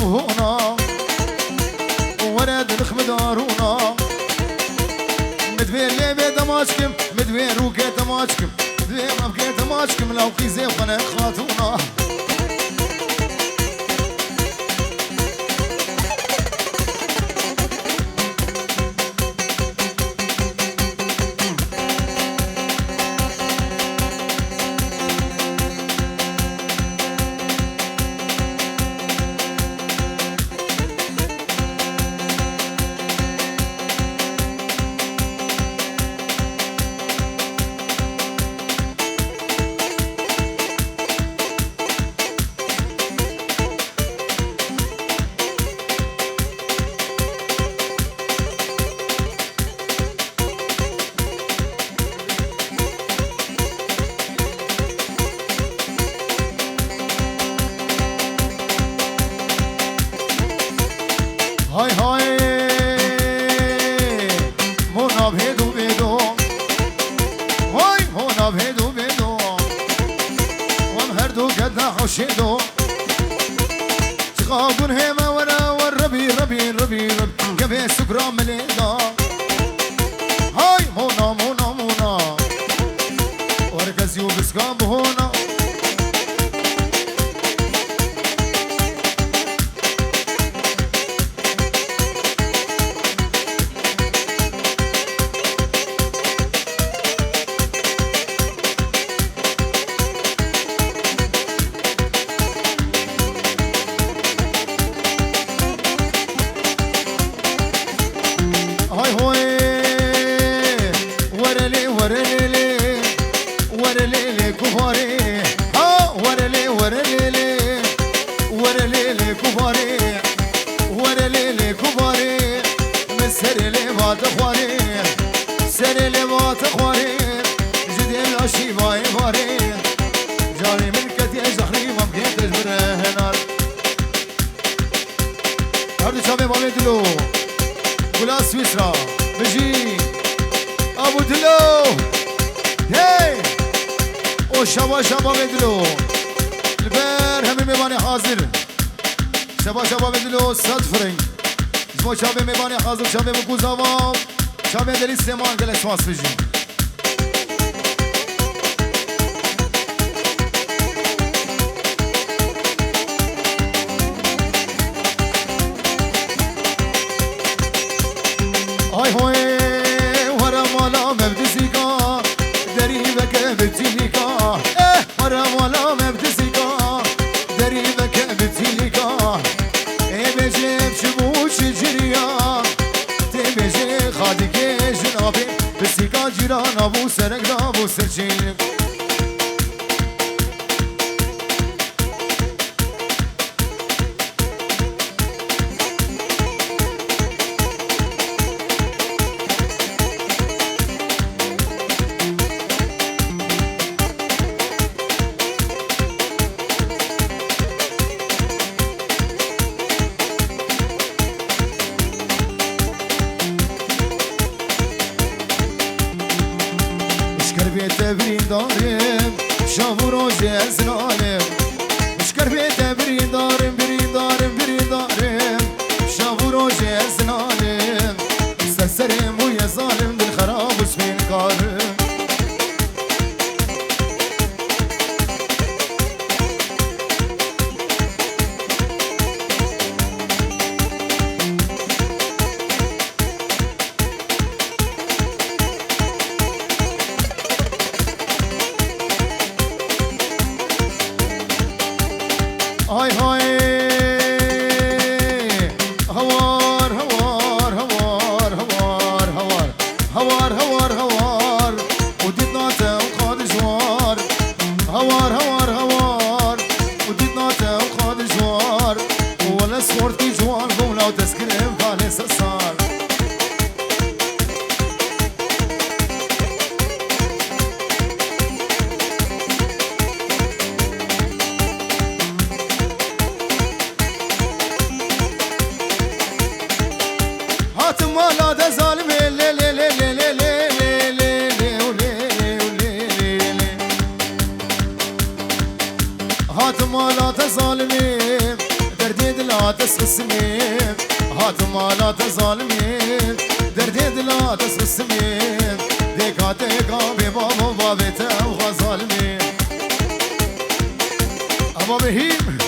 بهونا ورد الخمدارونا مدوير لي بيت ماشكم مدوير وكيت ماشكم مدوير وكيت ماشكم لو قيزي وخنا خاتونا هاي هاي مونا بهدو بهدو هاي مونا بهدو بهدو ومهردو قد حشيدو تقابون هيما ورا والربي ربي ربي ربي قبي سكرا مليدا هاي مونا مونا مونا وركزيو بسكاب هونا هاي هوي ورلي ورلي ورلي كفاري ها ورلي ورلي ورلي كفاري ورلي كفاري مسرلي بات خواري سرلي بات خواري جدي الاشي باي باري جاري من كتي زخري ممكن تجبره هنا هردي شابي بابي دلو ولا سويسرا بجي ابو دلو هي وشبا شبا بدلو البر همي ميباني حاضر شبا شبا بدلو صد فرنگ زمو شبا ميباني حاضر شبا بكوزاوام شبا دلی سمان گل اسواس بجي هاي هوي ورا مالا مبدسيكا دريبك بتيليكا ورا مالا مبدسيكا دريبك بتيليكا بجيب شبوش جريا تبجي خادك جنابي بسيكا جيران ابو سرق ابو سرجين بيت برين دارم شافو روزي ازنانم مشكر بيت برين دارم برين دارم برين دارم شافو روزي ازنانم استسرم ويا ظالم بالخراب وسمين كارم هاي هاي هوار هوار هوار هوار هوار هوار هوار هوار وديتنا تاوقاد جوار هوار هوار هوار وديتنا تاوقاد جوار ولا صورتي جوار قولا وتسكرم فالي سسار مالا ده ظالمي لي لي لي لي لي لي لي لي هات مالا ده ظالمي دردي لا تسقسمين هاتما لا تظالمين دردي لا تسقسمين ديكا ببابا بابتا وغظالمين أبا بهيم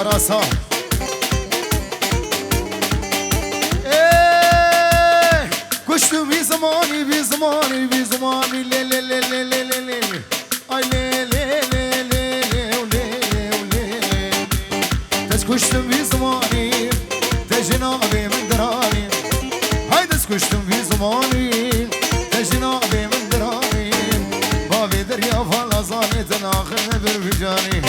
راسا ايه كشتو بي زماني بي زماني بي زماني لي لي لي لي لي لي لي اي لي لي لي لي لي ولي ولي تس كشتو بي زماني تجنابي من دراني هاي تس كشتو بي زماني تجنابي من دراني بابي دريا فلا زاني تناخذ برفجاني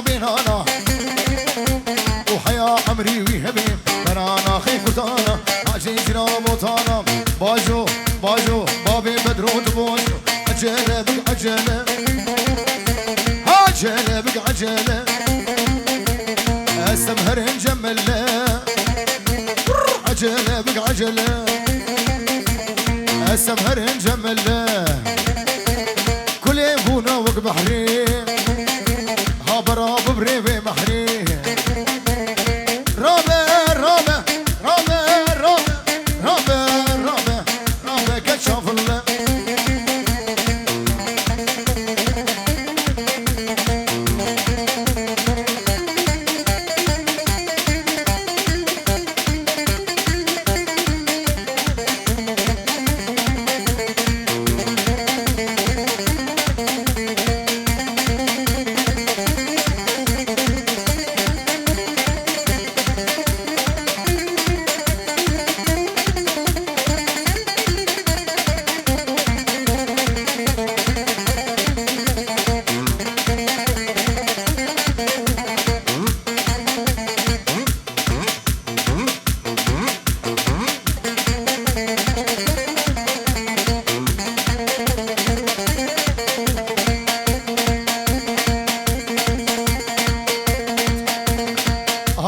بينانا وحيا عمري ويهبي برانا خيك وطانا عجيزنا موطانا باجو باجو بابي بدرو تبوجو عجلة بك عجلة عجلة بك عجلة السمهر نجمله عجلة بك عجلة السمهر نجمله كل يبونا وق بحري هابرا ببريبي بحري رابع رابع رابع رابع رابع رابع رابع كشاف الله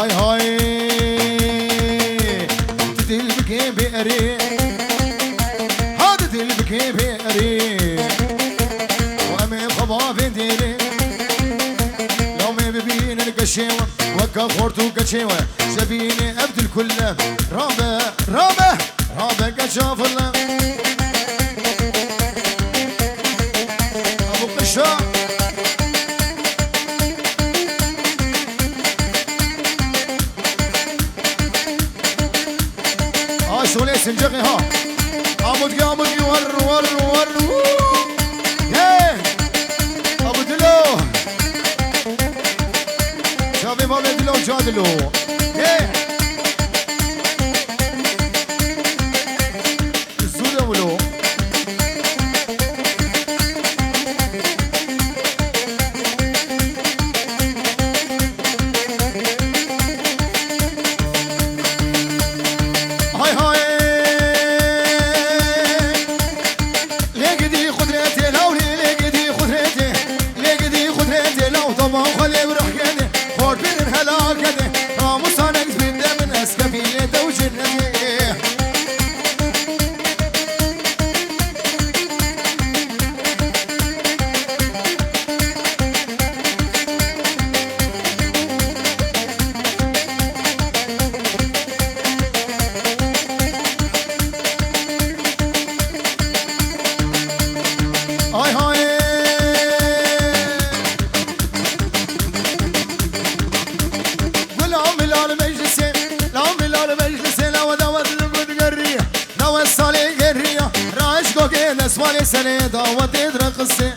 هاي هاي تدل بكي بأري هذا تدل بكي بأري وأمي خبا في ديري لو مي ببين القشيوة وكا خورتو قشيوة جبيني أبدل كله رابع رابع رابع كشاف الله أبو قشا شولي سنجقي ها عمود ور ياه ابو دلو شافي بابي دلو جادلو ياه الزودة ولو هاي هاي اسمعني سنة دعوة تدرك السن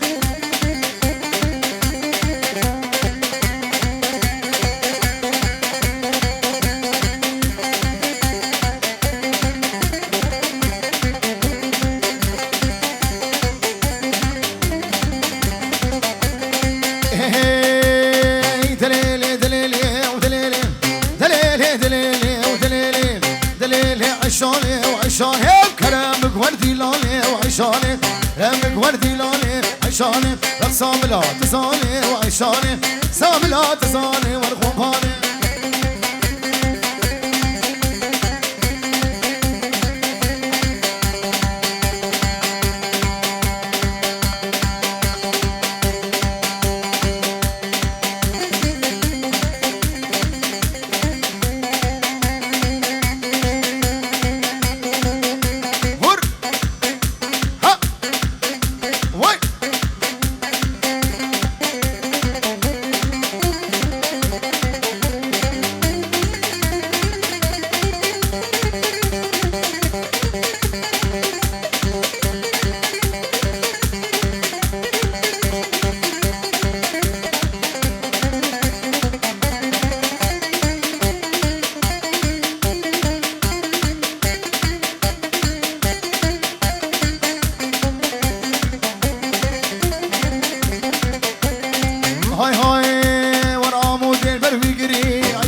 دليلي دليلي ودليلي دليلي دليلي ودليلي دليلي عشاني وعشاني كلامك وردي لوني وعشاني كلامك وردي لوني عشاني رقصة بلا تزاني وعشاني ساملا تزاني ورخوباني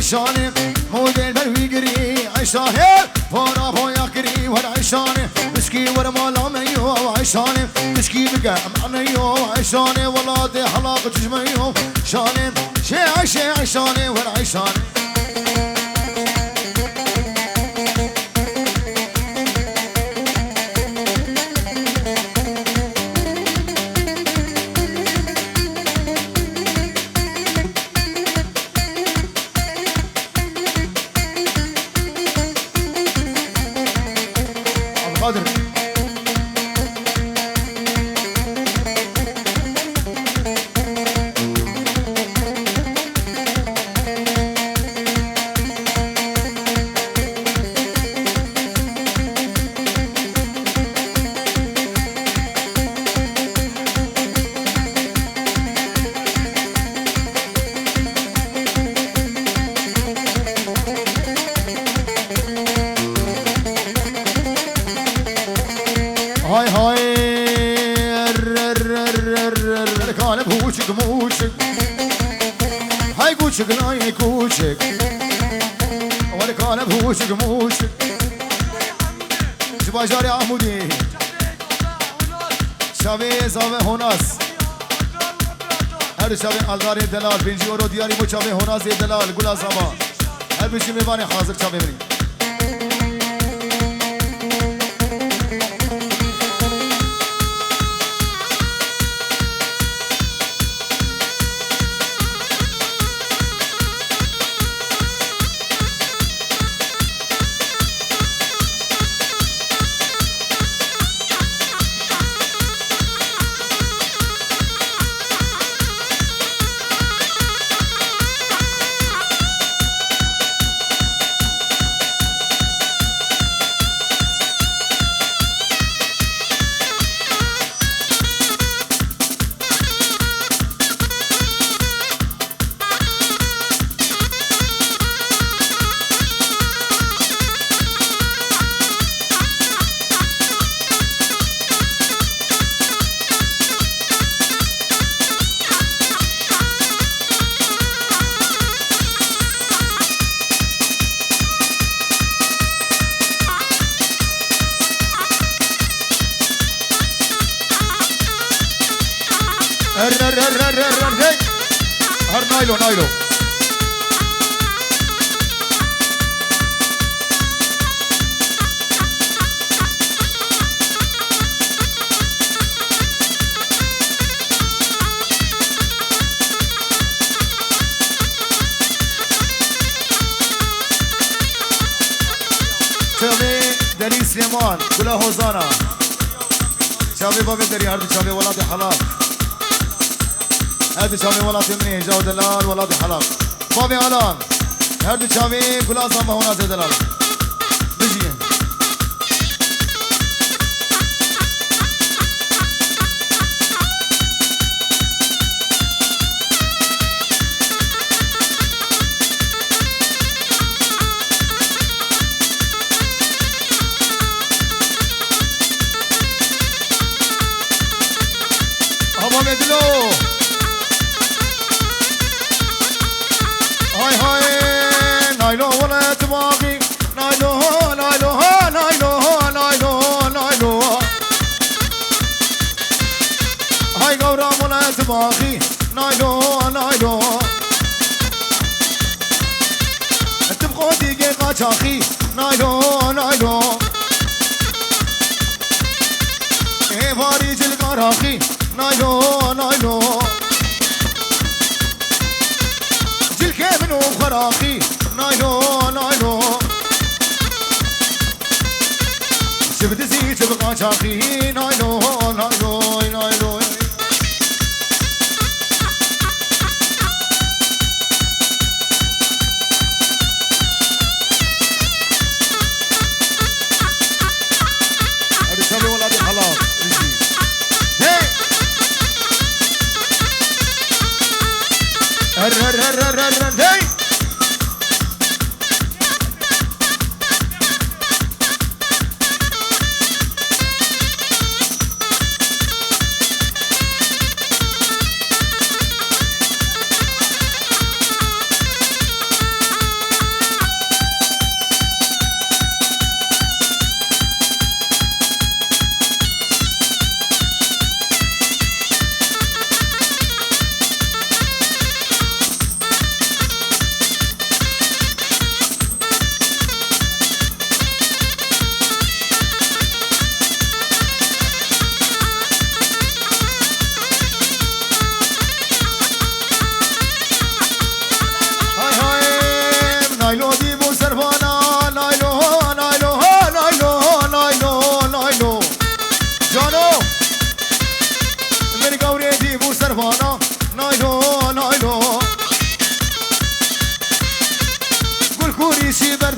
عشاني مودين بالويقري عشاني فورا بويا قري ور عشاني مسكي ور مالا ميو عشاني مسكي بقى معنيو عشاني ولادي حلاق جسميو شاني شي عشاني ور عشاني قادر هاي هاي كان بوشك موشك هاي كوشك لا كوشك ولا كان بوشك موشك شباجاري عمودي شبي زاوي هوناس هر شبي الداري دلال بنجي ورو دياري مو شبي هوناس دلال قولا زما هر بشي ميواني حاضر شبي مني هر نايلو نايلو شبي دليل سليمان كلها هوزانا شبي بابي دري هردي شبي ولادي حلال هردي شبي ولادي مني جو دلال ولادي حلال بابي علان هردي شبي كلها زما هنا دلال بيجي بدلو هاي هاي نايلو ولا تباقي نايلو نايلو نايلو نايلو نايلو هاي قورا ولا تباقي نايلو نايلو تبقى ديجي قاچاقي نايلو نايلو ايه باريج القراقي نايلو نايلو جيل كامل وخراقي نايلو نايلو شبت زي تبقى شاقي نايلو نايلو نايلو هذا شبي ولادي حلال هر هر هر هر هر هر هي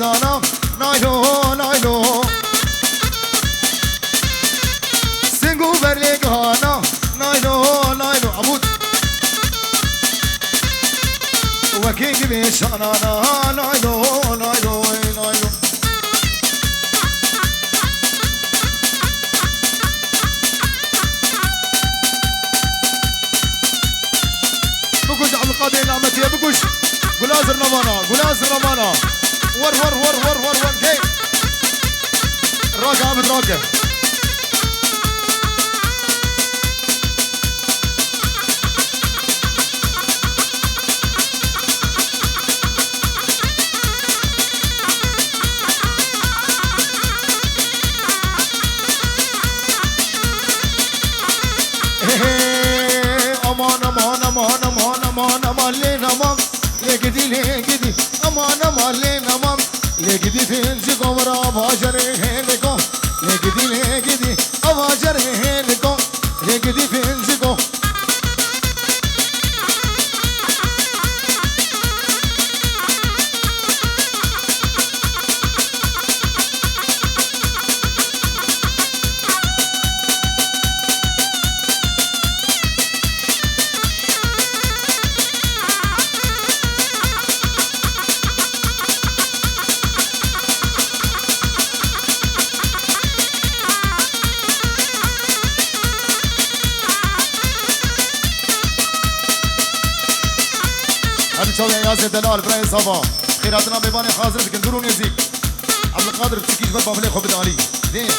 دانا نايلو نايلو سنگو برلگانا نايلو نايلو عبود وكينج بيشانا نايلو نايلو نايلو بكوش عبد القادر نعمتي بكوش قلازر نمانا قلازر نمانا ور ور ور ور ور ور كي راجع عبد راجع aman aman aman aman aman aman len aman le gidi aman aman len aman le gidi finci komra bajare hele ko le gidi avajare hele ko le gidi finci ko يا دلال براي صفا خيراتنا بيباني حاضر سكندرون يزيك عبد القادر بسكيش بابلي خبد علي زين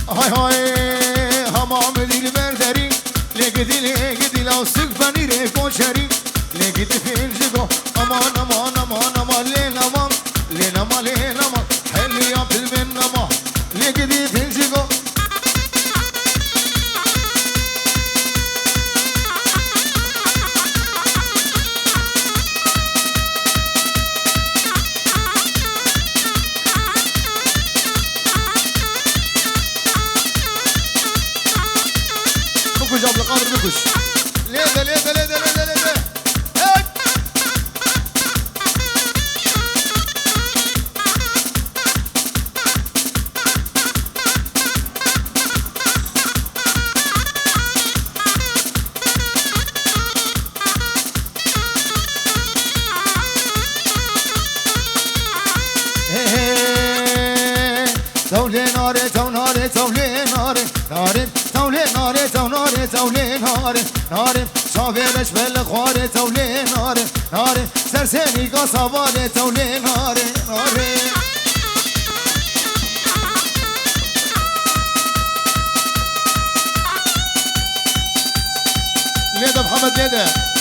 هاي هاي همام دير بردري لقدي لو سقفني ريكو شري لقدي في الجبو امان امان امان امان لين امان لين امان لين امان حلي يا فيلم امان لقدي في الجبو بكوش عبد القادر بكوش ليدا ليدا ليدا ليدا ليدا تولي ناري توناري تولي ناري ناري تولي ناري توناري تولي ناري ناري شافيرش بالخواري تولي ناري ناري سرسيني قصبالي تولي ناري ناري ليدا محمد ليدا